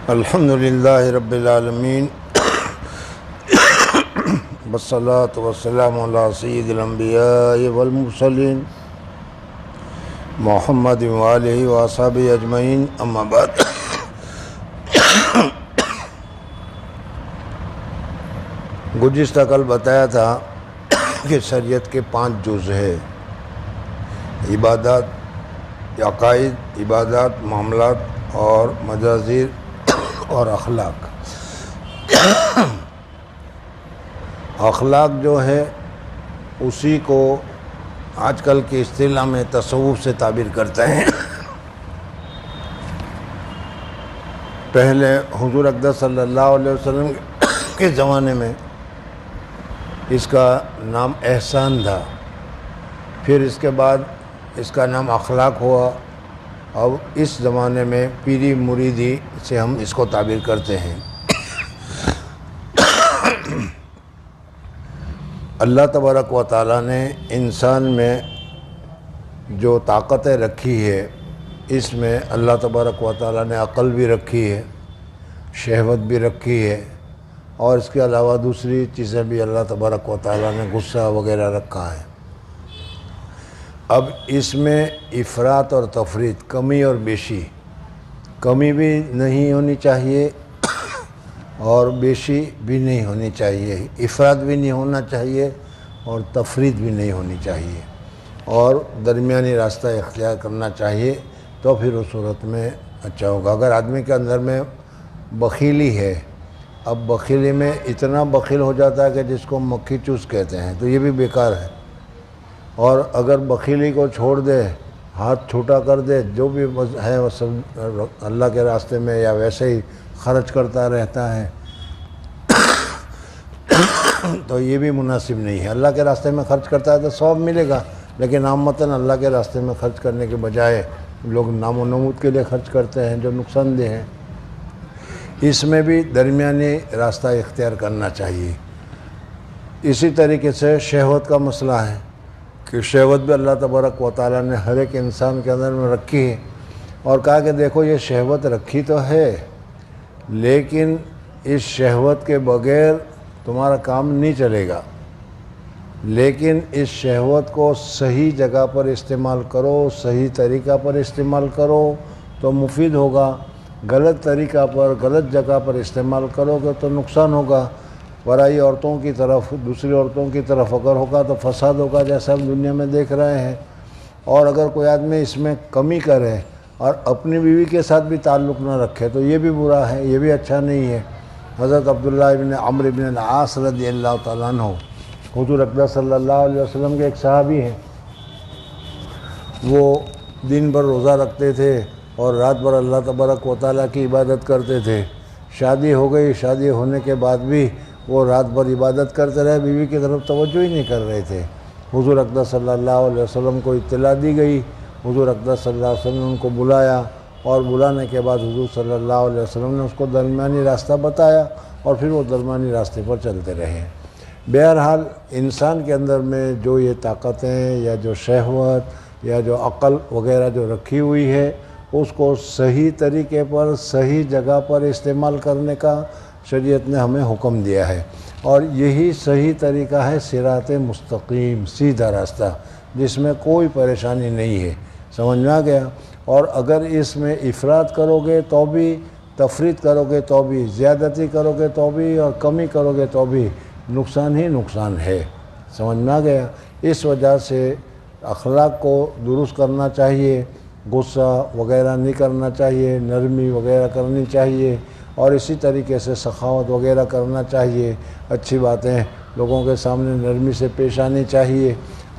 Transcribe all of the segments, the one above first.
الحمد للہ رب العالمین والصلاة والسلام علی سید الانبیاء والمرسلین محمد وآلہ واصحابہ اجمعین، اما بعد۔ گزشتہ کل بتایا تھا کہ شریعت کے 5 جز ہے: عبادات، عقائد، عبادات، معاملات اور مجازیر اور اخلاق۔ اخلاق جو ہے اسی کو آج کل کی اصطلاح میں تصوف سے تعبیر کرتے ہیں۔ پہلے حضور اقدس صلی اللہ علیہ وسلم کے زمانے میں اس کا نام احسان تھا، پھر اس کے بعد اس کا نام اخلاق ہوا۔ اب اس زمانے میں پیری مریدی سے ہم اس کو تعبیر کرتے ہیں۔ اللہ تبارک و تعالیٰ نے انسان میں جو طاقتیں رکھی ہے، اس میں اللہ تبارک و تعالیٰ نے عقل بھی رکھی ہے، شہوت بھی رکھی ہے، اور اس کے علاوہ دوسری چیزیں بھی اللہ تبارک و تعالیٰ نے غصہ وغیرہ رکھا ہے۔ اب اس میں افراط اور تفریط، کمی اور بیشی، کمی بھی نہیں ہونی چاہیے اور بیشی بھی نہیں ہونی چاہیے، افراط بھی نہیں ہونا چاہیے اور تفریط بھی نہیں ہونی چاہیے، اور درمیانی راستہ اختیار کرنا چاہیے، تو پھر اس صورت میں اچھا ہوگا۔ اگر آدمی کے اندر میں بخیلی ہے، اب بخیلی میں اتنا بخیل ہو جاتا ہے کہ جس کو مکھی چوس کہتے ہیں، تو یہ بھی بیکار ہے۔ اور اگر بخیلی کو چھوڑ دے، ہاتھ چھوٹا کر دے، جو بھی ہے وہ سب اللہ کے راستے میں یا ویسے ہی خرچ کرتا رہتا ہے، تو یہ بھی مناسب نہیں ہے۔ اللہ کے راستے میں خرچ کرتا ہے تو ثواب ملے گا، لیکن عامةً اللہ کے راستے میں خرچ کرنے کے بجائے لوگ نام و نمود کے لیے خرچ کرتے ہیں، جو نقصان دہ ہے۔ اس میں بھی درمیانی راستہ اختیار کرنا چاہیے۔ اسی طریقے سے شہوت کا مسئلہ ہے کہ شہوت بھی اللہ تبارک و تعالیٰ نے ہر ایک انسان کے اندر میں رکھی ہے، اور کہا کہ دیکھو یہ شہوت رکھی تو ہے، لیکن اس شہوت کے بغیر تمہارا کام نہیں چلے گا، لیکن اس شہوت کو صحیح جگہ پر استعمال کرو، صحیح طریقہ پر استعمال کرو تو مفید ہوگا، غلط طریقہ پر، غلط جگہ پر استعمال کرو گے تو نقصان ہوگا۔ پرائی عورتوں کی طرف، دوسری عورتوں کی طرف اگر ہوگا تو فساد ہوگا، جیسا ہم دنیا میں دیکھ رہے ہیں۔ اور اگر کوئی آدمی اس میں کمی کرے اور اپنی بیوی کے ساتھ بھی تعلق نہ رکھے تو یہ بھی برا ہے، یہ بھی اچھا نہیں ہے۔ حضرت عبداللہ ابن عمرو ابن العاص رضی اللہ تعالیٰ عنہ حضور اقدس صلی اللہ علیہ وسلم کے ایک صحابی ہیں، وہ دن بھر روزہ رکھتے تھے اور رات بھر اللہ تبارک و تعالیٰ کی عبادت کرتے تھے۔ شادی ہو گئی، شادی ہونے کے بعد بھی وہ رات بھر عبادت کرتے رہے، بیوی کی طرف توجہ ہی نہیں کر رہے تھے۔ حضور اقدس صلی اللہ علیہ وسلم کو اطلاع دی گئی، حضور اقدس صلی اللہ علیہ وسلم نے ان کو بلایا، اور بلانے کے بعد حضور صلی اللہ علیہ وسلم نے اس کو درمیانی راستہ بتایا، اور پھر وہ درمیانی راستے پر چلتے رہے۔ بہرحال انسان کے اندر میں جو یہ طاقتیں یا جو شہوت یا جو عقل وغیرہ جو رکھی ہوئی ہے، اس کو صحیح طریقے پر، صحیح جگہ پر استعمال کرنے کا شریعت نے ہمیں حکم دیا ہے، اور یہی صحیح طریقہ ہے صراط مستقیم، سیدھا راستہ جس میں کوئی پریشانی نہیں ہے۔ سمجھ میں آ گیا؟ اور اگر اس میں افراط کرو گے تو بھی، تفریط کرو گے تو بھی، زیادتی کرو گے تو بھی، اور کمی کرو گے تو بھی نقصان ہی نقصان ہے۔ سمجھ میں آ گیا؟ اس وجہ سے اخلاق کو درست کرنا چاہیے، غصہ وغیرہ نہیں کرنا چاہیے، نرمی وغیرہ کرنی چاہیے، اور اسی طریقے سے سخاوت وغیرہ کرنا چاہیے، اچھی باتیں لوگوں کے سامنے نرمی سے پیش آنی چاہیے،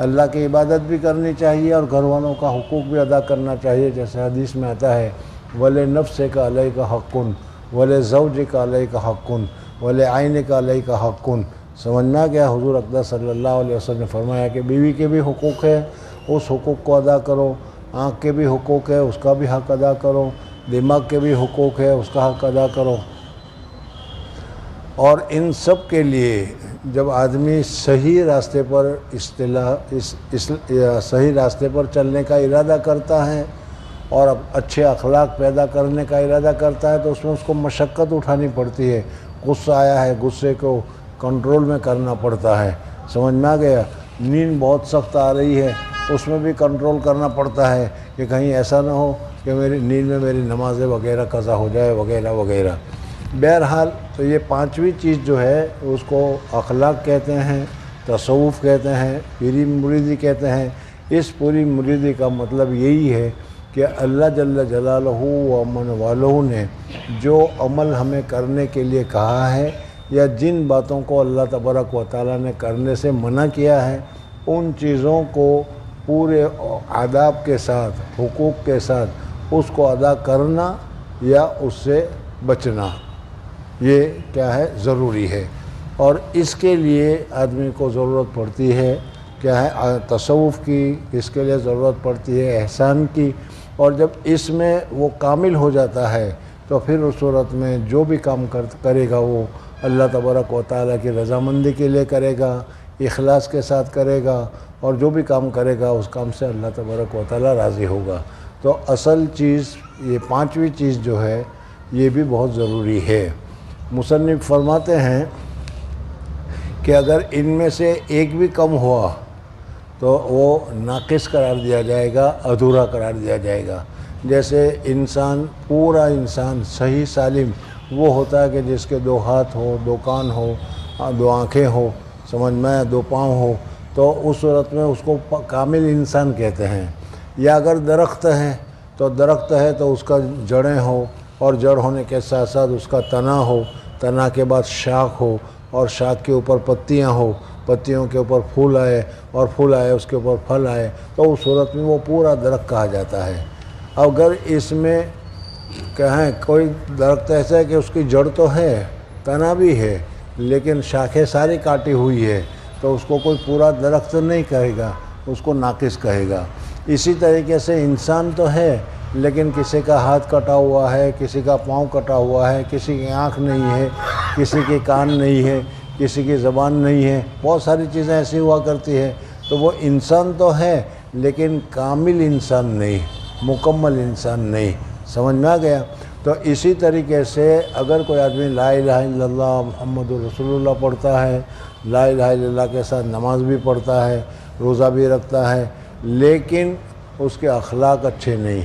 اللہ کی عبادت بھی کرنی چاہیے، اور گھر والوں کا حقوق بھی ادا کرنا چاہیے، جیسے حدیث میں آتا ہے وَلِنَفْسِكَ عَلَيْكَ حَقٌّ وَلِزَوْجِكَ عَلَيْكَ حَقٌّ وَلِعَيْنِكَ عَلَيْكَ حَقٌّ۔ سمجھ میں آ گیا؟ حضور اقدس صلی اللہ علیہ وسلم نے فرمایا کہ بیوی کے بھی حقوق ہے، اس حقوق کو ادا کرو، آنکھ کے بھی حقوق ہے، اس کا بھی حق ادا کرو، دماغ کے بھی حقوق ہے، اس کا حق ادا کرو۔ اور ان سب کے لیے جب آدمی صحیح راستے پر صحیح راستے پر چلنے کا ارادہ کرتا ہے اور اچھے اخلاق پیدا کرنے کا ارادہ کرتا ہے تو اس میں اس کو مشقت اٹھانی پڑتی ہے. غصہ آیا ہے، غصے کو کنٹرول میں کرنا پڑتا ہے. سمجھ میں آ گیا؟ نیند بہت سخت آ رہی ہے، اس میں بھی کنٹرول کرنا پڑتا ہے کہ کہیں ایسا نہ ہو کہ میری نیند میں میری نمازیں وغیرہ قضا ہو جائے وغیرہ وغیرہ. بہرحال تو یہ پانچویں چیز جو ہے اس کو اخلاق کہتے ہیں، تصوف کہتے ہیں، پیری مریدی کہتے ہیں. اس پوری مریدی کا مطلب یہی ہے کہ اللہ جل جلالہ و من والہ نے جو عمل ہمیں کرنے کے لیے کہا ہے یا جن باتوں کو اللہ تبارک و تعالیٰ نے کرنے سے منع کیا ہے، ان چیزوں کو پورے آداب کے ساتھ، حقوق کے ساتھ اس کو ادا کرنا یا اس سے بچنا، یہ کیا ہے؟ ضروری ہے. اور اس کے لیے آدمی کو ضرورت پڑتی ہے کیا ہے؟ تصوف کی. اس کے لیے ضرورت پڑتی ہے احسان کی. اور جب اس میں وہ کامل ہو جاتا ہے تو پھر اس صورت میں جو بھی کام کرے گا وہ اللہ تبارک و تعالیٰ کی رضامندی کے لیے کرے گا، اخلاص کے ساتھ کرے گا، اور جو بھی کام کرے گا اس کام سے اللہ تبارک و تعالیٰ راضی ہوگا. تو اصل چیز یہ پانچویں چیز جو ہے یہ بھی بہت ضروری ہے. مصنف فرماتے ہیں کہ اگر ان میں سے ایک بھی کم ہوا تو وہ ناقص قرار دیا جائے گا، ادھورا قرار دیا جائے گا. جیسے انسان، پورا انسان صحیح سالم وہ ہوتا ہے کہ جس کے 2 ہاتھ ہو، 2 کان ہو، 2 آنکھیں ہو، سمجھ میں 2 پاؤں ہو، تو اس صورت میں اس کو کامل انسان کہتے ہیں. یا اگر درخت ہے تو درخت ہے تو اس کا جڑیں ہو، اور جڑ ہونے کے ساتھ ساتھ اس کا تنا ہو، تنا کے بعد شاخ ہو، اور شاخ کے اوپر پتیاں ہو، پتیوں کے اوپر پھول آئے، اور پھول آئے اس کے اوپر پھل آئے، تو اس صورت میں وہ پورا درخت کہا جاتا ہے. اگر اس میں کہیں کوئی درخت ایسا ہے کہ اس کی جڑ تو ہے، تنا بھی ہے، لیکن شاخیں ساری کاٹی ہوئی ہے، تو اس کو کوئی پورا درخت نہیں کہے گا، اس کو ناقص کہے گا. اسی طریقے سے انسان تو ہے لیکن کسی کا ہاتھ کٹا ہوا ہے، کسی کا پاؤں کٹا ہوا ہے، کسی کی آنکھ نہیں ہے، کسی کی کان نہیں ہے، کسی کی زبان نہیں ہے، بہت ساری چیزیں ایسی ہوا کرتی ہے. تو وہ انسان تو ہے لیکن کامل انسان نہیں، مکمل انسان نہیں. سمجھ میں آ گیا؟ تو اسی طریقے سے اگر کوئی آدمی لا الہ الا اللہ محمد رسول اللہ پڑھتا ہے، لا الہ الا اللہ کے ساتھ نماز بھی پڑھتا ہے، روزہ بھی رکھتا ہے، لیکن اس کے اخلاق اچھے نہیں،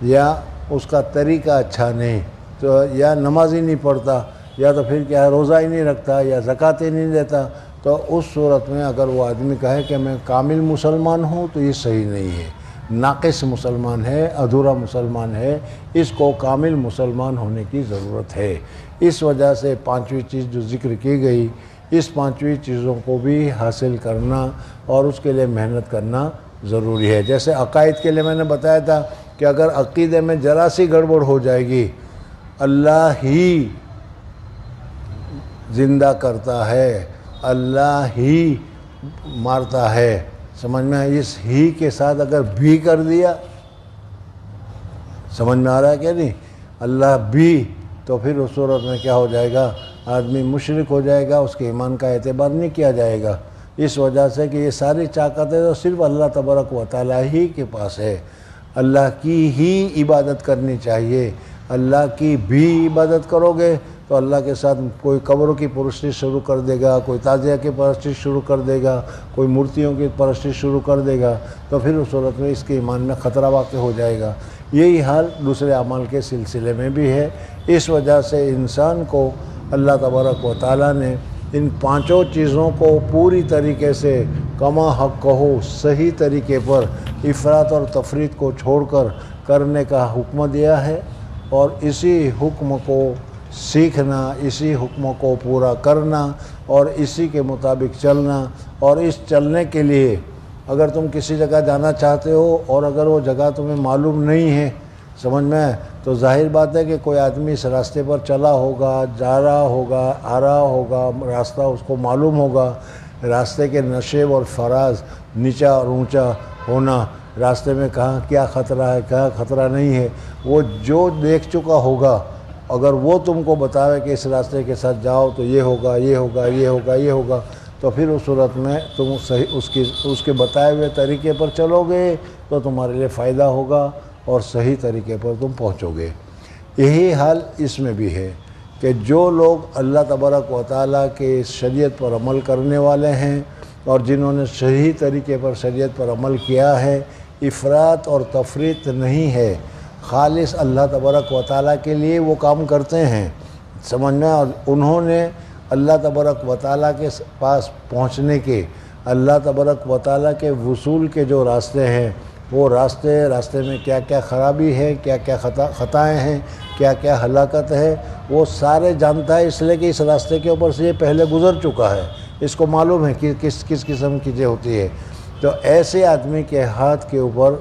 یا اس کا طریقہ اچھا نہیں، تو یا نماز ہی نہیں پڑھتا، یا تو پھر کیا ہے روزہ ہی نہیں رکھتا، یا زکوٰۃ ہی نہیں دیتا، تو اس صورت میں اگر وہ آدمی کہے کہ میں کامل مسلمان ہوں تو یہ صحیح نہیں ہے، ناقص مسلمان ہے، ادھورا مسلمان ہے. اس کو کامل مسلمان ہونے کی ضرورت ہے. اس وجہ سے پانچویں چیز جو ذکر کی گئی، اس پانچویں چیزوں کو بھی حاصل کرنا اور اس کے لیے محنت کرنا ضروری ہے. جیسے عقائد کے لیے میں نے بتایا تھا کہ اگر عقیدے میں ذرا سی گڑبڑ ہو جائے گی، اللہ ہی زندہ کرتا ہے، اللہ ہی مارتا ہے، سمجھ میں اس ہی کے ساتھ اگر بھی کر دیا، سمجھ میں آ رہا ہے کہ نہیں، اللہ بھی، تو پھر اس صورت میں کیا ہو جائے گا؟ آدمی مشرک ہو جائے گا، اس کے ایمان کا اعتبار نہیں کیا جائے گا. اس وجہ سے کہ یہ ساری طاقتیں تو صرف اللہ تبارک و تعالیٰ ہی کے پاس ہے. اللہ کی ہی عبادت کرنی چاہیے. اللہ کی بھی عبادت کرو گے تو اللہ کے ساتھ کوئی قبروں کی پرستش شروع کر دے گا، کوئی تعزیہ کی پرستش شروع کر دے گا، کوئی مورتیوں کی پرستش شروع کر دے گا، تو پھر اس صورت میں اس کے ایمان میں خطرہ واقع ہو جائے گا. یہی حال دوسرے اعمال کے سلسلے میں بھی ہے. اس وجہ سے انسان کو اللہ تبارک و تعالیٰ نے ان پانچوں چیزوں کو پوری طریقے سے کما حق کہو صحیح طریقے پر افراط اور تفریط کو چھوڑ کر کرنے کا حکم دیا ہے، اور اسی حکم کو سیکھنا، اسی حکم کو پورا کرنا اور اسی کے مطابق چلنا. اور اس چلنے کے لیے اگر تم کسی جگہ جانا چاہتے ہو اور اگر وہ جگہ تمہیں معلوم نہیں ہے، سمجھ میں، تو ظاہر بات ہے کہ کوئی آدمی اس راستے پر چلا ہوگا، جا رہا ہوگا، آ رہا ہوگا، راستہ اس کو معلوم ہوگا، راستے کے نشیب اور فراز، نیچا اور اونچا ہونا، راستے میں کہاں کیا خطرہ ہے، کہاں خطرہ نہیں ہے، وہ جو دیکھ چکا ہوگا، اگر وہ تم کو بتاوے کہ اس راستے کے ساتھ جاؤ تو یہ ہوگا، یہ ہوگا، یہ ہوگا، یہ ہوگا، تو پھر اس صورت میں تم صحیح اس کے بتائے ہوئے طریقے پر چلو گے تو تمہارے لیے فائدہ ہوگا اور صحیح طریقے پر تم پہنچو گے۔ یہی حال اس میں بھی ہے کہ جو لوگ اللہ تبارک و تعالیٰ کے اس شریعت پر عمل کرنے والے ہیں اور جنہوں نے صحیح طریقے پر شریعت پر عمل کیا ہے، افراط اور تفریط نہیں ہے، خالص اللہ تبارک و تعالیٰ کے لیے وہ کام کرتے ہیں، سمجھنا۔ اور انہوں نے اللہ تبارک و تعالیٰ کے پاس پہنچنے کے، اللہ تبارک و تعالیٰ کے وصول کے جو راستے ہیں، وہ راستے میں کیا کیا خرابی ہے، کیا کیا خطائیں ہیں، کیا کیا ہلاکت ہے، وہ سارے جانتا ہے، اس لیے کہ اس راستے کے اوپر سے یہ پہلے گزر چکا ہے، اس کو معلوم ہے کہ کس قسم کی چیز ہوتی ہے۔ تو ایسے آدمی کے ہاتھ کے اوپر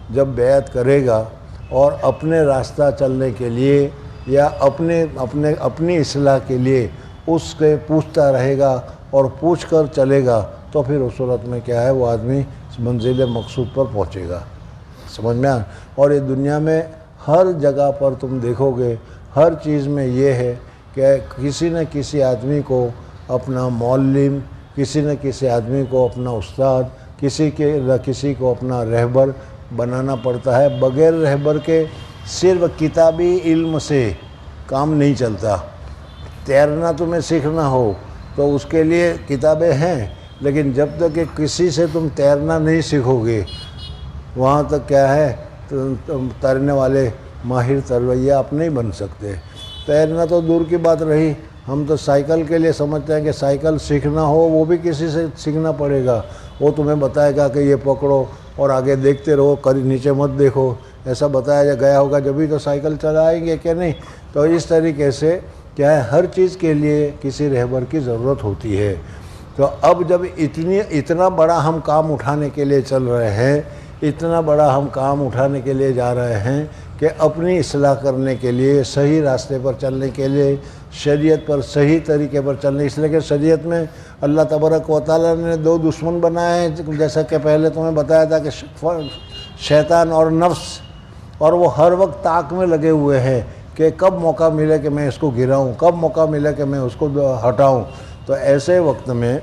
جب بیعت کرے گا اور اپنے راستہ چلنے کے لیے یا اپنی اصلاح کے لیے اس کے پوچھتا رہے گا اور پوچھ کر چلے گا، تو پھر اس صورت میں کیا ہے، وہ آدمی منزل مقصود پر پہنچے گا، سمجھ میں آ۔ اور یہ دنیا میں ہر جگہ پر تم دیکھو گے، ہر چیز میں یہ ہے کہ کسی نہ کسی آدمی کو اپنا معلم، کسی نہ کسی آدمی کو اپنا استاد، کسی کو اپنا رہبر بنانا پڑتا ہے۔ بغیر رہبر کے صرف کتابی علم سے کام نہیں چلتا۔ تیرنا تمہیں سیکھنا ہو تو اس کے لیے کتابیں ہیں، لیکن جب تک کہ کسی سے تم تیرنا نہیں سیکھو گے، وہاں تک کیا ہے، تیرنے والے ماہر ترویہ آپ نہیں بن سکتے۔ تیرنا تو دور کی بات رہی، ہم تو سائیکل کے لیے سمجھتے ہیں کہ سائیکل سیکھنا ہو وہ بھی کسی سے سیکھنا پڑے گا، وہ تمہیں بتائے گا کہ یہ پکڑو اور آگے دیکھتے رہو، کبھی نیچے مت دیکھو، ایسا بتایا گیا ہوگا جبھی تو سائیکل چلائیں گے کہ نہیں۔ تو اس طریقے سے کیا ہے، ہر چیز کے لیے کسی رہبر کی ضرورت ہوتی ہے۔ تو اب جب اتنا بڑا ہم کام اٹھانے کے لیے چل رہے ہیں، اتنا بڑا ہم کام اٹھانے کے لیے جا رہے ہیں کہ اپنی اصلاح کرنے کے لیے، صحیح راستے پر چلنے کے لیے، شریعت پر صحیح طریقے پر چلنے، اس لیے کہ شریعت میں اللہ تبارک و تعالیٰ نے دو دشمن بنائے ہیں، جیسا کہ پہلے تمہیں بتایا تھا کہ شیطان اور نفس، اور وہ ہر وقت طاق میں لگے ہوئے ہیں کہ کب موقع ملے کہ میں اس کو گراؤں، کب موقع ملے کہ میں اس کو ہٹاؤں۔ تو ایسے وقت میں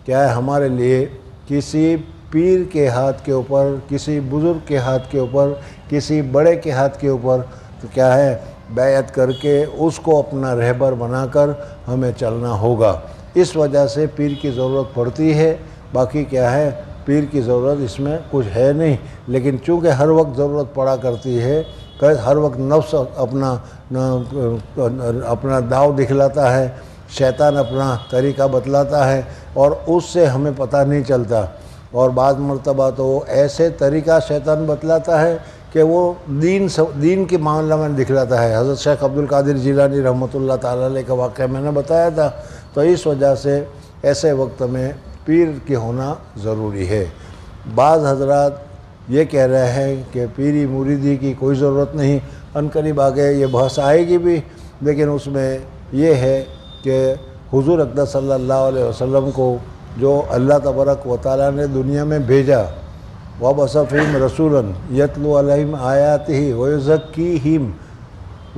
کیا ہے، ہمارے لیے کسی پیر کے ہاتھ کے اوپر، کسی بزرگ کے ہاتھ کے اوپر، کسی بڑے کے ہاتھ کے اوپر تو کیا ہے، بیعت کر کے اس کو اپنا رہبر بنا کر ہمیں چلنا ہوگا۔ اس وجہ سے پیر کی ضرورت پڑتی ہے، باقی کیا ہے، پیر کی ضرورت اس میں کچھ ہے نہیں، لیکن چونکہ ہر وقت ضرورت پڑا کرتی ہے، ہر وقت نفس اپنا داؤ دکھلاتا ہے، شیطان اپنا طریقہ بتلاتا ہے اور اس سے ہمیں پتہ نہیں چلتا، اور بعض مرتبہ تو ایسے طریقہ شیطان بتلاتا ہے کہ وہ دین کے معاملہ میں دکھلاتا ہے۔ حضرت شیخ عبدالقادر جیلانی رحمۃ اللہ تعالیٰ علیہ کا واقعہ میں نے بتایا تھا۔ تو اس وجہ سے ایسے وقت میں پیر کی ہونا ضروری ہے۔ بعض حضرات یہ کہہ رہے ہیں کہ پیری مریدی کی کوئی ضرورت نہیں، عنقریب آگے یہ بحث آئے گی بھی، لیکن اس میں یہ ہے کہ حضور اقدس صلی اللہ علیہ وسلم کو جو اللہ تبارک و تعالیٰ نے دنیا میں بھیجا، وَبَعَثَ فِيهِمْ رَسُولًا يَتْلُو عَلَيْهِمْ آيَاتِهِ وَيُزَكِّيهِمْ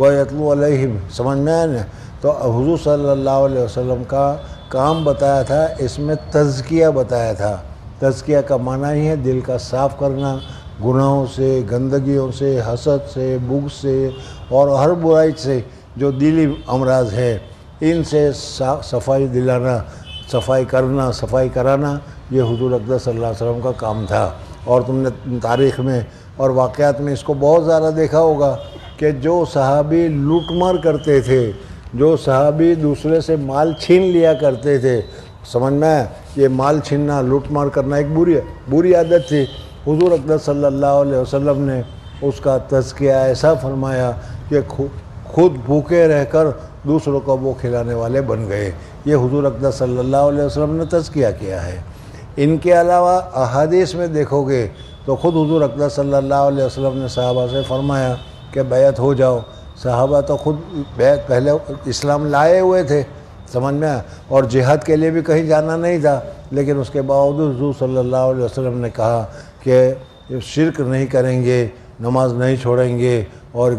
وَيَتْلُو عَلَيْهِمْ، سمجھ میں آیا نا؟ تو حضور صلی اللہ علیہ وسلم کا کام بتایا تھا، اس میں تزکیہ بتایا تھا۔ تزکیہ کا معنی ہی ہے دل کا صاف کرنا، گناہوں سے، گندگیوں سے، حسد سے، بغض سے اور ہر برائی سے جو دلی امراض ہے، ان سے صفائی دلانا، صفائی کرنا، صفائی کرانا، یہ حضور اقدس صلی اللہ علیہ وسلم کا کام تھا۔ اور تم نے تاریخ میں اور واقعات میں اس کو بہت زیادہ دیکھا ہوگا کہ جو صحابی لوٹ مار کرتے تھے، جو صحابی دوسرے سے مال چھین لیا کرتے تھے، سمجھ میں یہ مال چھیننا، لوٹ مار کرنا ایک بری عادت تھی، حضور اقدس صلی اللہ علیہ وسلم نے اس کا تزکیہ ایسا فرمایا کہ خود بھوکے رہ کر دوسروں کو وہ کھلانے والے بن گئے۔ یہ حضور اقدس صلی اللہ علیہ وسلم نے تزکیہ کیا ہے۔ ان کے علاوہ احادیث میں دیکھو گے تو خود حضور اقدس صلی اللہ علیہ وسلم نے صحابہ سے فرمایا کہ بیعت ہو جاؤ۔ صحابہ تو خود بیعت پہلے اسلام لائے ہوئے تھے، سمجھ میں، اور جہاد کے لیے بھی کہیں جانا نہیں تھا، لیکن اس کے باوجود حضور صلی اللہ علیہ وسلم نے کہا کہ شرک نہیں کریں گے، نماز نہیں چھوڑیں گے، اور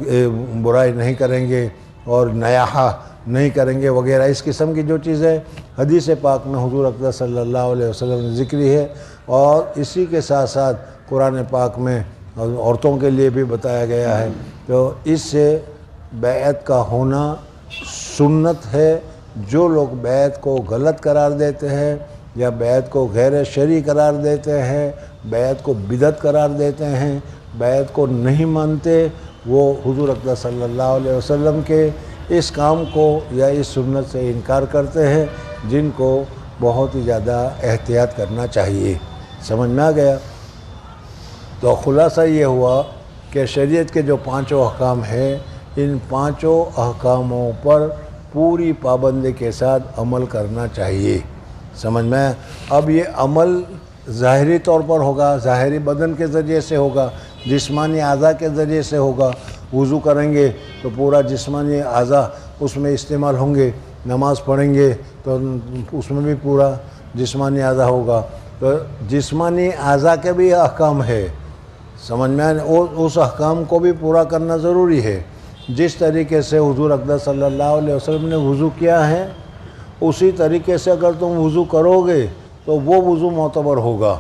برائی نہیں کریں گے، اور نیاحہ نہیں کریں گے وغیرہ، اس قسم کی جو چیزیں حدیث پاک میں حضور اقدس صلی اللہ علیہ وسلم نے ذکری ہے۔ اور اسی کے ساتھ ساتھ قرآن پاک میں اور عورتوں کے لیے بھی بتایا گیا ہے. تو اس سے بیعت کا ہونا سنت ہے. جو لوگ بیعت کو غلط قرار دیتے ہیں یا بیعت کو غیر شرعی قرار دیتے ہیں، بیعت کو بدعت قرار دیتے ہیں، بیعت کو نہیں مانتے، وہ حضور اقدس صلی اللہ علیہ وسلم کے اس کام کو یا اس سنت سے انکار کرتے ہیں، جن کو بہت ہی زیادہ احتیاط کرنا چاہیے. سمجھ میں آ گیا؟ تو خلاصہ یہ ہوا کہ شریعت کے جو 5 احکام ہیں، ان 5 احکاموں پر پوری پابندی کے ساتھ عمل کرنا چاہیے. سمجھ میں؟ اب یہ عمل ظاہری طور پر ہوگا، ظاہری بدن کے ذریعے سے ہوگا، جسمانی اعضاء کے ذریعے سے ہوگا. وضو کریں گے تو پورا جسمانی اعضاء اس میں استعمال ہوں گے. نماز پڑھیں گے تو اس میں بھی پورا جسمانی اعضاء ہوگا. تو جسمانی اعضاء کے بھی احکام ہے. سمجھ میں اس احکام کو بھی پورا کرنا ضروری ہے. جس طریقے سے حضور اقدس صلی اللہ علیہ وسلم نے وضو کیا ہے، اسی طریقے سے اگر تم وضو کرو گے تو وہ وضو معتبر ہوگا.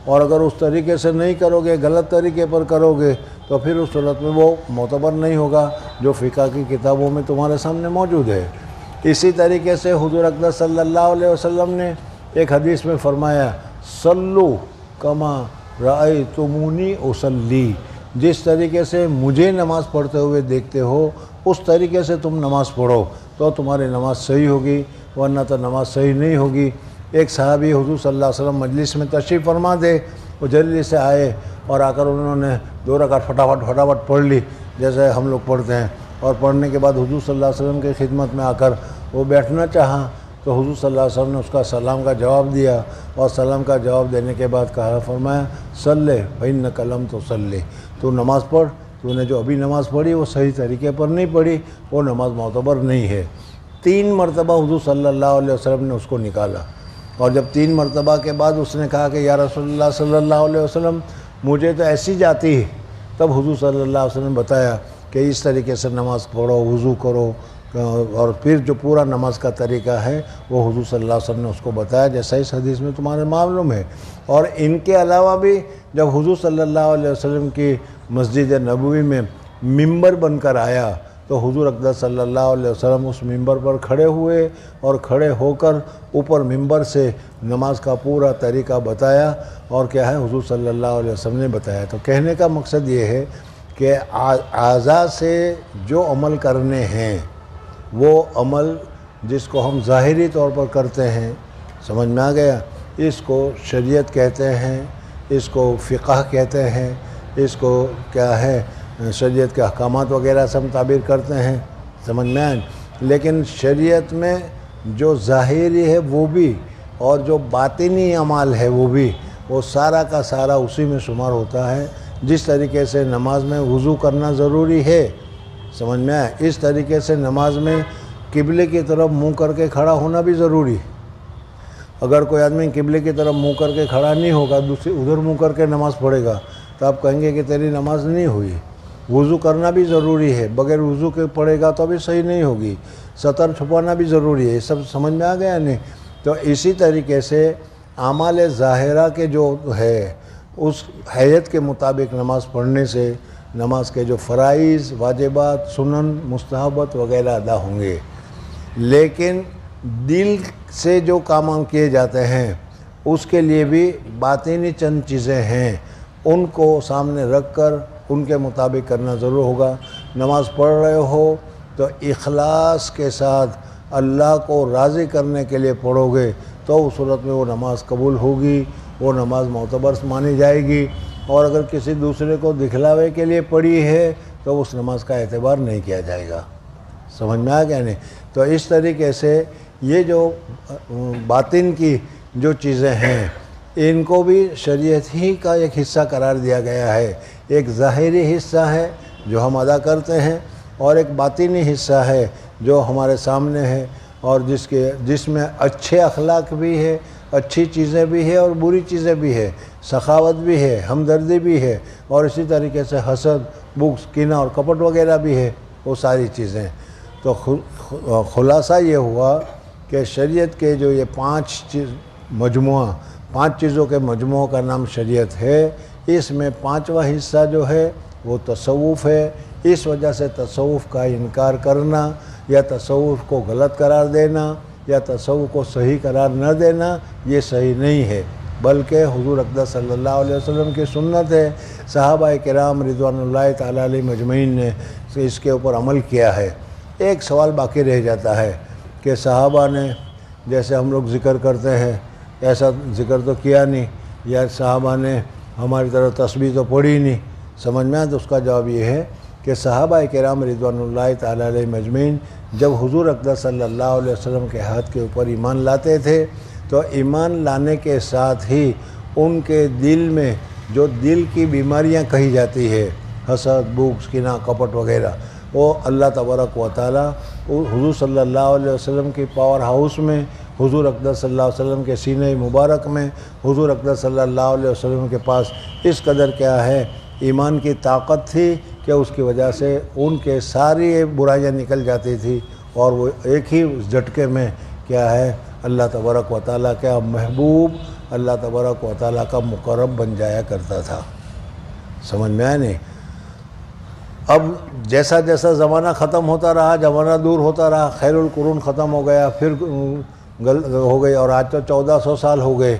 اور اگر اس طریقے سے نہیں کرو گے، غلط طریقے پر کرو گے، تو پھر اس صورت میں وہ معتبر نہیں ہوگا، جو فقہ کی کتابوں میں تمہارے سامنے موجود ہے. اسی طریقے سے حضور اقدس صلی اللہ علیہ وسلم نے ایک حدیث میں فرمایا، صلو کما رأیتمونی اصلی، جس طریقے سے مجھے نماز پڑھتے ہوئے دیکھتے ہو اس طریقے سے تم نماز پڑھو تو تمہاری نماز صحیح ہوگی، ورنہ تو نماز صحیح نہیں ہوگی. ایک صحابی حضور صلی اللہ علیہ وسلم مجلس میں تشریف فرما دے، وہ جلدی سے آئے اور آ کر انہوں نے 2 رکعت فٹافٹ پڑھ لی جیسے ہم لوگ پڑھتے ہیں. اور پڑھنے کے بعد حضور صلی اللہ علیہ وسلم کی خدمت میں آ کر وہ بیٹھنا چاہا تو حضور صلی اللہ علیہ وسلم نے اس کا سلام کا جواب دیا، اور سلام کا جواب دینے کے بعد کہا، فرمایا، صلی فإنک لم تصلی، تو نماز پڑھ، تو نے جو ابھی نماز پڑھی وہ صحیح طریقے پر نہیں پڑھی، وہ نماز معتبر نہیں ہے. 3 مرتبہ حضور صلی اللہ علیہ وسلم نے اس کو نکالا، اور جب 3 مرتبہ کے بعد اس نے کہا کہ یا رسول اللہ صلی اللہ علیہ وسلم مجھے تو ایسی جاتی ہے، تب حضور صلی اللہ علیہ وسلم نے بتایا کہ اس طریقے سے نماز پڑھو، وضو کرو، اور پھر جو پورا نماز کا طریقہ ہے وہ حضور صلی اللہ علیہ وسلم نے اس کو بتایا، جیسا اس حدیث میں تمہارے معلوم ہے. اور ان کے علاوہ بھی جب حضور صلی اللہ علیہ وسلم کی مسجد نبوی میں ممبر بن کر آیا تو حضور اقدس صلی اللہ علیہ وسلم اس ممبر پر کھڑے ہوئے اور کھڑے ہو کر اوپر ممبر سے نماز کا پورا طریقہ بتایا. اور کیا ہے، حضور صلی اللہ علیہ وسلم نے بتایا. تو کہنے کا مقصد یہ ہے کہ اعضاء سے جو عمل کرنے ہیں، وہ عمل جس کو ہم ظاہری طور پر کرتے ہیں، سمجھ میں آ گیا، اس کو شریعت کہتے ہیں، اس کو فقہ کہتے ہیں، اس کو کیا ہے، شریعت کے احکامات وغیرہ سے ہم تعبیر کرتے ہیں. سمجھ میں آئے؟ لیکن شریعت میں جو ظاہری ہے وہ بھی، اور جو باطنی اعمال ہے وہ بھی، وہ سارا کا سارا اسی میں شمار ہوتا ہے. جس طریقے سے نماز میں وضو کرنا ضروری ہے، سمجھ میں آئے، اس طریقے سے نماز میں قبلے کی طرف منہ کر کے کھڑا ہونا بھی ضروری. اگر کوئی آدمی قبلے کی طرف منہ کر کے کھڑا نہیں ہوگا، دوسری ادھر منہ کر کے نماز پڑھے گا، تو آپ کہیں گے کہ تیری نماز نہیں ہوئی. وضو کرنا بھی ضروری ہے، بغیر وضو کے پڑھے گا تو بھی صحیح نہیں ہوگی. سطر چھپانا بھی ضروری ہے. یہ سب سمجھ میں آ گیا نہیں؟ تو اسی طریقے سے اعمال ظاہرہ کے جو ہے اس حیت کے مطابق نماز پڑھنے سے نماز کے جو فرائض، واجبات، سنن، مستحبات وغیرہ ادا ہوں گے. لیکن دل سے جو کام کیے جاتے ہیں اس کے لیے بھی باطنی چند چیزیں ہیں، ان کو سامنے رکھ کر ان کے مطابق کرنا ضرور ہوگا. نماز پڑھ رہے ہو تو اخلاص کے ساتھ اللہ کو راضی کرنے کے لیے پڑھو گے تو اس صورت میں وہ نماز قبول ہوگی، وہ نماز معتبر مانی جائے گی. اور اگر کسی دوسرے کو دکھلاوے کے لیے پڑھی ہے تو اس نماز کا اعتبار نہیں کیا جائے گا. سمجھ میں آ گیا نہیں؟ تو اس طریقے سے یہ جو باطن کی جو چیزیں ہیں ان کو بھی شریعت ہی کا ایک حصہ قرار دیا گیا ہے. ایک ظاہری حصہ ہے جو ہم ادا کرتے ہیں، اور ایک باطنی حصہ ہے جو ہمارے سامنے ہے، اور جس میں اچھے اخلاق بھی ہے، اچھی چیزیں بھی ہے اور بری چیزیں بھی ہے، سخاوت بھی ہے، ہمدردی بھی ہے، اور اسی طریقے سے حسد، بغض، کینہ اور کپٹ وغیرہ بھی ہے، وہ ساری چیزیں. تو خلاصہ یہ ہوا کہ شریعت کے جو یہ 5 چیزوں کے مجموعہ کا نام شریعت ہے. اس میں 5واں حصہ جو ہے وہ تصوف ہے۔ اس وجہ سے تصوف کا انکار کرنا یا تصوف کو غلط قرار دینا یا تصوف کو صحیح قرار نہ دینا یہ صحیح نہیں ہے، بلکہ حضور اقدس صلی اللہ علیہ وسلم کی سنت ہے۔ صحابہ کرام رضوان اللہ تعالیٰ علیہ اجمعین نے اس کے اوپر عمل کیا ہے۔ ایک سوال باقی رہ جاتا ہے کہ صحابہ نے جیسے ہم لوگ ذکر کرتے ہیں ایسا ذکر تو کیا نہیں، یا صحابہ نے ہماری طرح تسبیح تو پڑھی نہیں، سمجھ میں آئے؟ تو اس کا جواب یہ ہے کہ صحابہ کرام رضوان اللہ تعالیٰ علیہ اجمعین جب حضور اقدس صلی اللہ علیہ وسلم کے ہاتھ کے اوپر ایمان لاتے تھے تو ایمان لانے کے ساتھ ہی ان کے دل میں جو دل کی بیماریاں کہی جاتی ہے، حسد، بغض، کینہ، کپٹ وغیرہ، وہ اللہ تبارک و تعالیٰ حضور صلی اللہ علیہ وسلم کی پاور ہاؤس میں، حضور اقدس صلی اللہ علیہ وسلم کے سینہ مبارک میں، حضور اقدس صلی اللہ علیہ وسلم کے پاس اس قدر کیا ہے ایمان کی طاقت تھی کہ اس کی وجہ سے ان کے ساری برائیاں نکل جاتی تھی اور وہ ایک ہی جھٹکے میں کیا ہے اللہ تبارک و تعالیٰ کا محبوب، اللہ تبارک و تعالیٰ کا مقرب بن جایا کرتا تھا۔ سمجھ میں آئے نہیں؟ اب جیسا جیسا زمانہ ختم ہوتا رہا، زمانہ دور ہوتا رہا، خیر القرون ختم ہو گیا، پھر ہو گئی، اور آج تو 1400 سال ہو گئے۔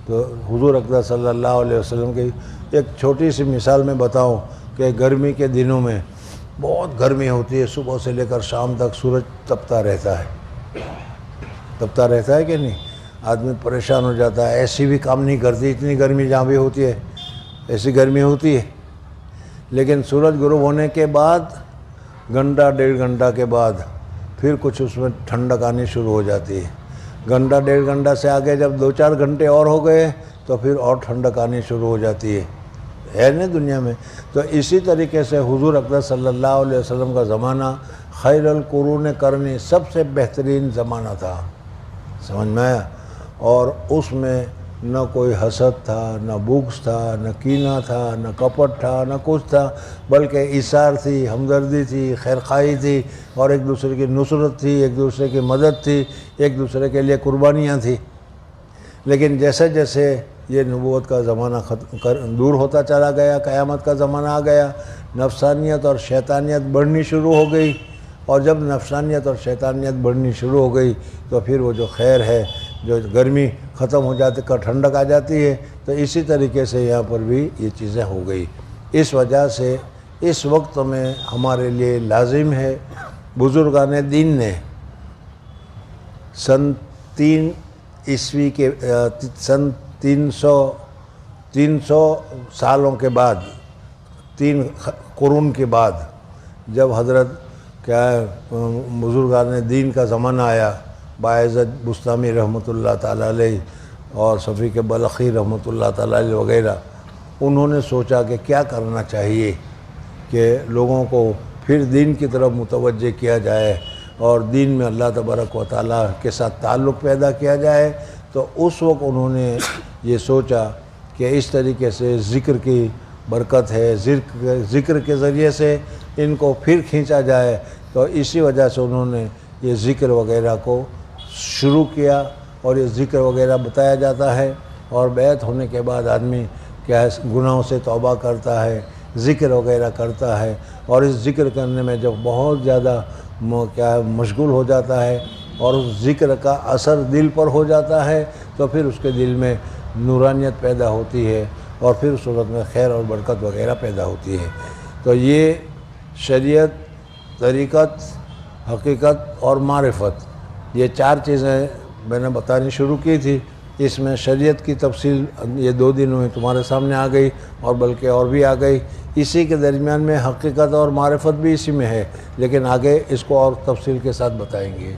تو حضور اقدس صلی اللہ علیہ وسلم کی ایک چھوٹی سی مثال میں بتاؤں کہ گرمی کے دنوں میں بہت گرمی ہوتی ہے، صبح سے لے کر شام تک سورج تپتا رہتا ہے کہ نہیں؟ آدمی پریشان ہو جاتا ہے، ایسی بھی کام نہیں کرتی، اتنی گرمی جہاں بھی ہوتی ہے ایسی گرمی ہوتی ہے۔ لیکن سورج غروب ہونے کے بعد گھنٹہ 1.5 گھنٹہ کے بعد پھر کچھ اس میں ٹھنڈک آنی شروع ہو جاتی ہے۔ گھنٹہ 1.5 گھنٹہ سے آگے جب 2-4 گھنٹے اور ہو گئے تو پھر اور ٹھنڈک آنی شروع ہو جاتی ہے نا دنیا میں۔ تو اسی طریقے سے حضور اقدس صلی اللہ علیہ وسلم کا زمانہ خیر القرون قرنی سب سے بہترین زمانہ تھا، سمجھ میں آیا؟ اور اس میں نہ کوئی حسد تھا، نہ بغض تھا، نہ کینہ تھا، نہ کپٹ تھا، نہ کچھ تھا، بلکہ ایثار تھی، ہمدردی تھی، خیرخواہی تھی، اور ایک دوسرے کی نصرت تھی، ایک دوسرے کی مدد تھی، ایک دوسرے کے لیے قربانیاں تھیں۔ لیکن جیسے جیسے یہ نبوت کا زمانہ دور ہوتا چلا گیا، قیامت کا زمانہ آ گیا، نفسانیت اور شیطانیت بڑھنی شروع ہو گئی، اور جب نفسانیت اور شیطانیت بڑھنی شروع ہو گئی تو پھر وہ جو خیر ہے، جو گرمی ختم ہو جاتی کا ٹھنڈک آ جاتی ہے، تو اسی طریقے سے یہاں پر بھی یہ چیزیں ہو گئی۔ اس وجہ سے اس وقت میں ہمارے لیے لازم ہے، بزرگان دین نے سن 3 عیسوی کے سن 300 سالوں کے بعد، 3 قرون کے بعد، جب حضرت کیا ہے بزرگان دین کا زمانہ آیا، باعزت بستامی رحمۃ اللہ تعالیٰ علیہ اور صفی کے بلخی رحمۃ اللہ تعالیٰ علیہ وغیرہ، انہوں نے سوچا کہ کیا کرنا چاہیے کہ لوگوں کو پھر دین کی طرف متوجہ کیا جائے اور دین میں اللہ تبارک و تعالیٰ کے ساتھ تعلق پیدا کیا جائے۔ تو اس وقت انہوں نے یہ سوچا کہ اس طریقے سے ذکر کی برکت ہے، ذکر کے ذریعے سے ان کو پھر کھینچا جائے۔ تو اسی وجہ سے انہوں نے یہ ذکر وغیرہ کو شروع کیا، اور یہ ذکر وغیرہ بتایا جاتا ہے، اور بیعت ہونے کے بعد آدمی کیا ہے گناہوں سے توبہ کرتا ہے، ذکر وغیرہ کرتا ہے، اور اس ذکر کرنے میں جب بہت زیادہ کیا ہے مشغول ہو جاتا ہے اور اس ذکر کا اثر دل پر ہو جاتا ہے تو پھر اس کے دل میں نورانیت پیدا ہوتی ہے، اور پھر اس صورت میں خیر اور برکت وغیرہ پیدا ہوتی ہے۔ تو یہ شریعت، طریقت، حقیقت اور معرفت، یہ 4 چیزیں میں نے بتانی شروع کی تھی۔ اس میں شریعت کی تفصیل یہ 2 دنوں میں تمہارے سامنے آ گئی، اور بلکہ اور بھی آ گئی۔ اسی کے درمیان میں حقیقت اور معرفت بھی اسی میں ہے، لیکن آگے اس کو اور تفصیل کے ساتھ بتائیں گے۔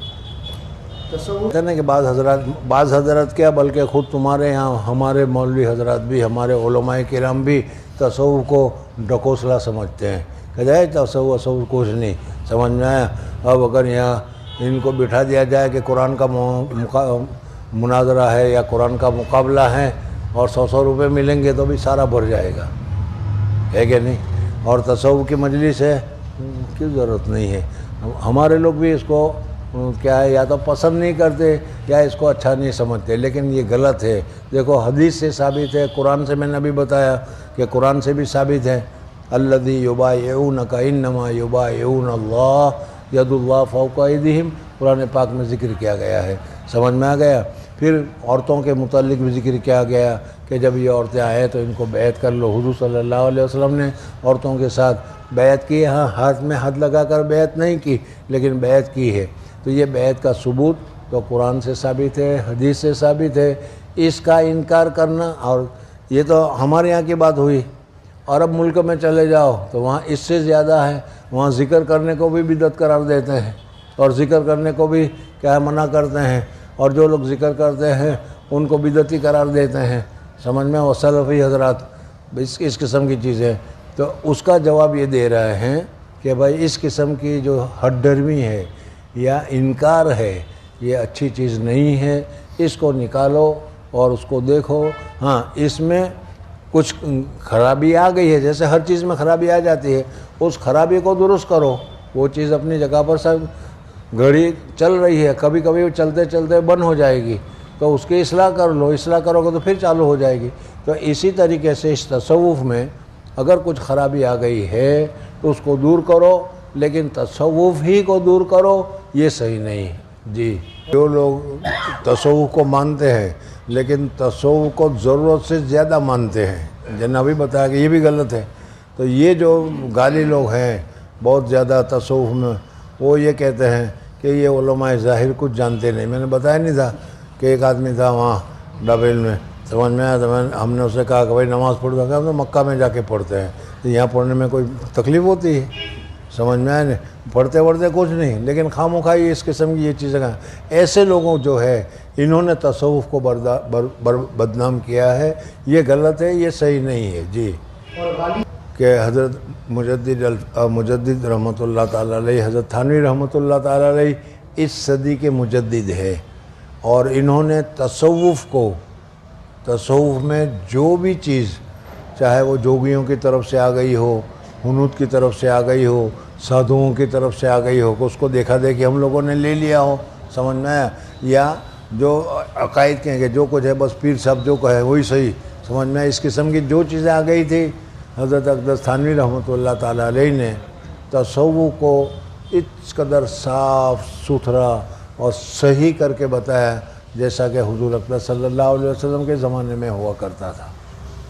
کہتے ہیں کہ بعض حضرات کیا بلکہ خود تمہارے یہاں ہمارے مولوی حضرات بھی، ہمارے علماء کرام بھی تصوف کو ڈھکوسلا سمجھتے ہیں کہ جائے تصوف کچھ نہیں، سمجھ میں آیا؟ اب اگر یہاں ان کو بٹھا دیا جائے کہ قرآن کا مناظرہ ہے یا قرآن کا مقابلہ ہے اور 100 روپے ملیں گے تو بھی سارا بھر جائے گا، ہے کہ نہیں؟ اور تصوف کی مجلس ہے، کی ضرورت نہیں ہے۔ ہمارے لوگ بھی اس کو کیا ہے یا تو پسند نہیں کرتے یا اس کو اچھا نہیں سمجھتے، لیکن یہ غلط ہے۔ دیکھو حدیث سے ثابت ہے، قرآن سے میں نے ابھی بتایا کہ قرآن سے بھی ثابت ہے، الذی یبایعونک انما یبایعون اللہ ید اللہ فوق ایدیہم، قرآن پاک میں ذکر کیا گیا ہے، سمجھ میں آ گیا۔ پھر عورتوں کے متعلق بھی ذکر کیا گیا کہ جب یہ عورتیں آئیں تو ان کو بیعت کر لو۔ حضور صلی اللہ علیہ وسلم نے عورتوں کے ساتھ بیعت کی، ہاں ہاتھ میں ہاتھ لگا کر بیعت نہیں کی لیکن بیعت کی ہے۔ تو یہ بیعت کا ثبوت تو قرآن سے ثابت ہے، حدیث سے ثابت ہے۔ اس کا انکار کرنا، اور یہ تو ہمارے یہاں کی بات ہوئی، عرب ملک میں چلے جاؤ تو وہاں اس سے زیادہ ہے، وہاں ذکر کرنے کو بھی بدعت قرار دیتے ہیں اور ذکر کرنے کو بھی کیا منع کرتے ہیں، اور جو لوگ ذکر کرتے ہیں ان کو بدعتی قرار دیتے ہیں، سمجھ میں، وہ سلفی حضرات اس قسم کی چیزیں۔ تو اس کا جواب یہ دے رہے ہیں کہ بھائی اس قسم کی جو ہٹ ڈرمی ہے یا انکار ہے یہ اچھی چیز نہیں ہے، اس کو نکالو اور اس کو دیکھو۔ ہاں اس میں کچھ خرابی آ گئی ہے، جیسے ہر چیز میں خرابی آ جاتی ہے، اس خرابی کو درست کرو۔ وہ چیز اپنی جگہ پر سب گھڑی چل رہی ہے، کبھی کبھی چلتے چلتے بند ہو جائے گی، تو اس کی اصلاح کر لو، اصلاح کرو گے تو پھر چالو ہو جائے گی۔ تو اسی طریقے سے اس تصوف میں اگر کچھ خرابی آ گئی ہے تو اس کو دور کرو، لیکن تصوف ہی کو دور کرو یہ صحیح نہیں ہے۔ جی، جو لوگ تصوف کو مانتے ہیں لیکن تصوف کو ضرورت سے زیادہ مانتے ہیں، جن ابھی بتایا کہ یہ بھی غلط ہے، تو یہ جو غالی لوگ ہیں بہت زیادہ تصوف میں، وہ یہ کہتے ہیں کہ یہ علماء ظاہر کچھ جانتے نہیں۔ میں نے بتایا نہیں تھا کہ ایک آدمی تھا وہاں ڈبیل میں، سمجھ میں آیا تو ہم نے اسے کہا کہ بھائی نماز پڑھ دو، کہ ہم تو مکہ میں جا کے پڑھتے ہیں، تو یہاں پڑھنے میں کوئی تکلیف ہوتی ہے؟ سمجھ میں آئے نہیں، پڑھتے کچھ نہیں، لیکن خام خواہ اس قسم کی یہ چیزیں کہاں۔ ایسے لوگوں جو ہے انہوں نے تصوف کو بدنام کیا ہے، یہ غلط ہے، یہ صحیح نہیں ہے۔ جی، کہ حضرت مجدد رحمۃ اللہ تعالیٰ علیہ، حضرت تھانوی رحمۃ اللہ تعالیٰ علیہ اس صدی کے مجدد ہے، اور انہوں نے تصوف میں جو بھی چیز، چاہے وہ جوگیوں کی طرف سے آ گئی ہو، حنوت کی طرف سے آ گئی ہو، سادھوؤں کی طرف سے آ گئی ہو، کہ اس کو دیکھا دیکھی ہم لوگوں نے لے لیا ہو، سمجھ میں آیا، یا جو عقائد کہیں کہ جو کچھ ہے بس پیر صاحب جو کہے وہی صحیح، سمجھ میں آیا، اس قسم کی جو چیزیں آ گئی تھی، حضرت اقدس تھانوی رحمۃ اللہ تعالیٰ علیہ نے تصوف کو اس قدر صاف ستھرا اور صحیح کر کے بتایا جیسا کہ حضور اکرم صلی اللہ علیہ وسلم کے زمانے میں ہوا کرتا تھا،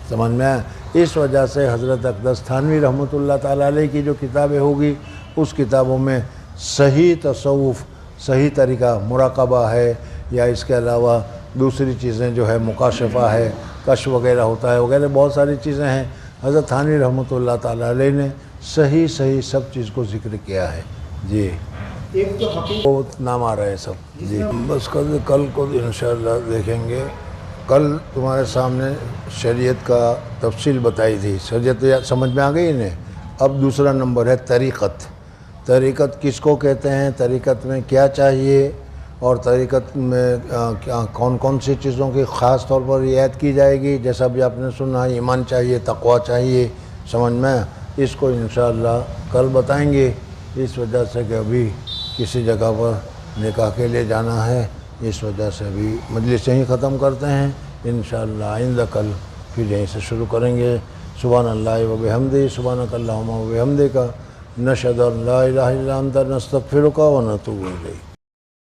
سمجھ میں آیا۔ اس وجہ سے حضرت اقدس تھانوی رحمۃ اللہ تعالیٰ علیہ کی جو کتابیں ہوگی اس کتابوں میں صحیح تصوف، صحیح طریقہ مراقبہ ہے، یا اس کے علاوہ دوسری چیزیں جو ہے مکاشفہ ہے، کشف وغیرہ ہوتا ہے وغیرہ، بہت ساری چیزیں ہیں، حضرت تھانوی رحمۃ اللہ تعالیٰ علیہ نے صحیح سب چیز کو ذکر کیا ہے۔ جی، بہت نام آ رہے ہیں سب۔ جی، بس کل کو انشاءاللہ دیکھیں گے۔ کل تمہارے سامنے شریعت کا تفصیل بتائی تھی، شریعت سمجھ میں آ گئی انہیں۔ اب دوسرا نمبر ہے طریقت۔ طریقت کس کو کہتے ہیں، طریقت میں کیا چاہیے، اور طریقت میں کون کون سی چیزوں کی خاص طور پر رعایت کی جائے گی، جیسا بھی آپ نے سنا، ایمان چاہیے، تقویٰ چاہیے، سمجھ میں، اس کو انشاءاللہ کل بتائیں گے۔ اس وجہ سے کہ ابھی کسی جگہ پر نکاح کے لیے جانا ہے، اس وجہ سے ابھی مجلس یہیں ختم کرتے ہیں، انشاءاللہ آئندہ کل پھر یہیں سے شروع کریں گے۔ سبحان اللہ و بحمدہ، سبحانک اللہم و بحمدک، نشہد ان لا الہ الا انت، نستغفرک و نتوب الیک۔